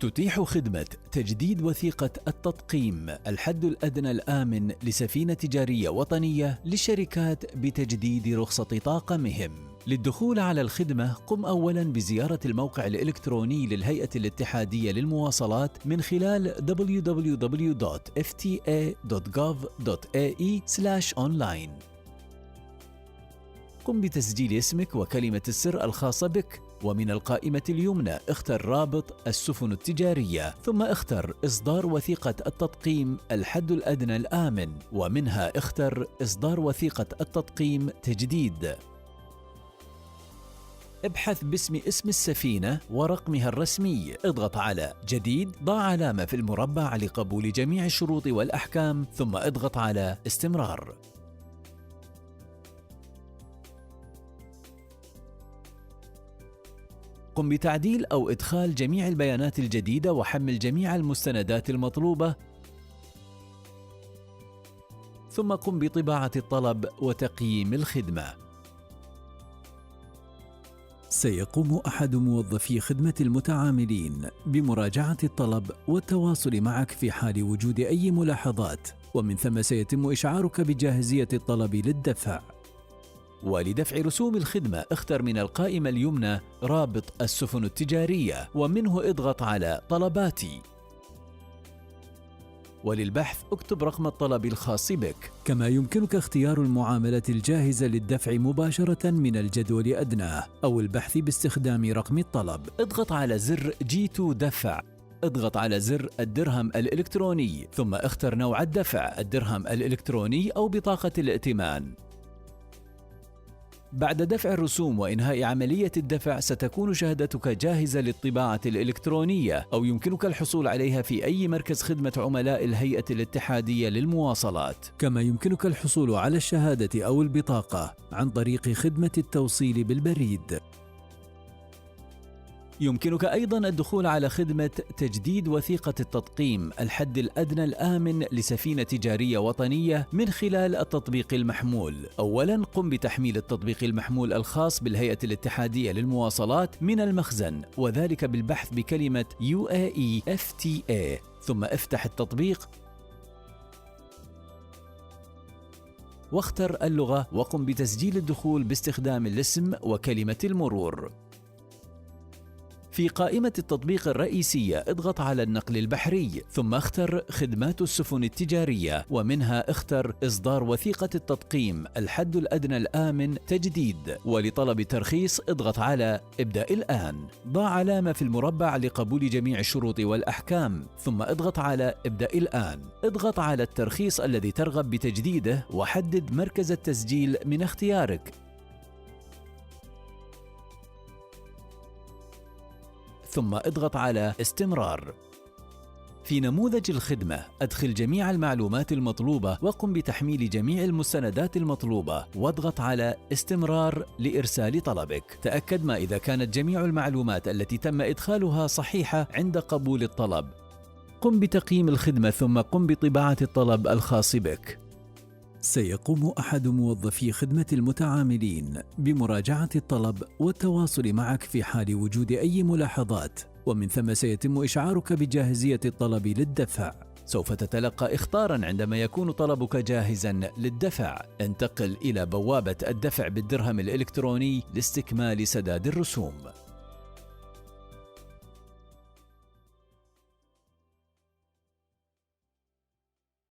تتيح خدمة تجديد وثيقة التطقيم الحد الأدنى الآمن لسفينة تجارية وطنية للشركات بتجديد رخصة طاقمهم. للدخول على الخدمة قم أولاً بزيارة الموقع الإلكتروني للهيئة الاتحادية للمواصلات من خلال www.fta.gov.ae/online. قم بتسجيل اسمك وكلمة السر الخاصة بك، ومن القائمة اليمنى اختر رابط السفن التجارية، ثم اختر إصدار وثيقة التطقيم الحد الأدنى الآمن، ومنها اختر إصدار وثيقة التطقيم تجديد. ابحث باسم السفينة ورقمها الرسمي، اضغط على جديد، ضع علامة في المربع لقبول جميع الشروط والأحكام، ثم اضغط على استمرار. قم بتعديل أو إدخال جميع البيانات الجديدة وحمل جميع المستندات المطلوبة، ثم قم بطباعة الطلب وتقييم الخدمة. سيقوم أحد موظفي خدمة المتعاملين بمراجعة الطلب والتواصل معك في حال وجود أي ملاحظات، ومن ثم سيتم إشعارك بجاهزية الطلب للدفع. ولدفع رسوم الخدمة اختر من القائمة اليمنى رابط السفن التجارية، ومنه اضغط على طلباتي. وللبحث اكتب رقم الطلب الخاص بك. كما يمكنك اختيار المعاملة الجاهزة للدفع مباشرة من الجدول أدناه، أو البحث باستخدام رقم الطلب. اضغط على زر جيت دفع، اضغط على زر الدرهم الإلكتروني، ثم اختر نوع الدفع الدرهم الإلكتروني أو بطاقة الائتمان. بعد دفع الرسوم وإنهاء عملية الدفع ستكون شهادتك جاهزة للطباعة الإلكترونية، أو يمكنك الحصول عليها في أي مركز خدمة عملاء الهيئة الاتحادية للمواصلات. كما يمكنك الحصول على الشهادة أو البطاقة عن طريق خدمة التوصيل بالبريد. يمكنك أيضاً الدخول على خدمة تجديد وثيقة التطقيم الحد الأدنى الآمن لسفينة تجارية وطنية من خلال التطبيق المحمول. أولاً قم بتحميل التطبيق المحمول الخاص بالهيئة الاتحادية للمواصلات من المخزن، وذلك بالبحث بكلمة UAE FTA، ثم افتح التطبيق واختر اللغة، وقم بتسجيل الدخول باستخدام الاسم وكلمة المرور. في قائمة التطبيق الرئيسية اضغط على النقل البحري، ثم اختر خدمات السفن التجارية، ومنها اختر إصدار وثيقة التطقيم الحد الأدنى الآمن تجديد. ولطلب ترخيص اضغط على ابدأ الآن، ضع علامة في المربع لقبول جميع الشروط والأحكام، ثم اضغط على ابدأ الآن. اضغط على الترخيص الذي ترغب بتجديده وحدد مركز التسجيل من اختيارك، ثم اضغط على استمرار. في نموذج الخدمة ادخل جميع المعلومات المطلوبة وقم بتحميل جميع المستندات المطلوبة، واضغط على استمرار لإرسال طلبك. تأكد ما إذا كانت جميع المعلومات التي تم إدخالها صحيحة عند قبول الطلب. قم بتقييم الخدمة ثم قم بطباعة الطلب الخاص بك. سيقوم أحد موظفي خدمة المتعاملين بمراجعة الطلب والتواصل معك في حال وجود أي ملاحظات، ومن ثم سيتم إشعارك بجاهزية الطلب للدفع. سوف تتلقى إخطاراً عندما يكون طلبك جاهزاً للدفع. انتقل إلى بوابة الدفع بالدرهم الإلكتروني لاستكمال سداد الرسوم.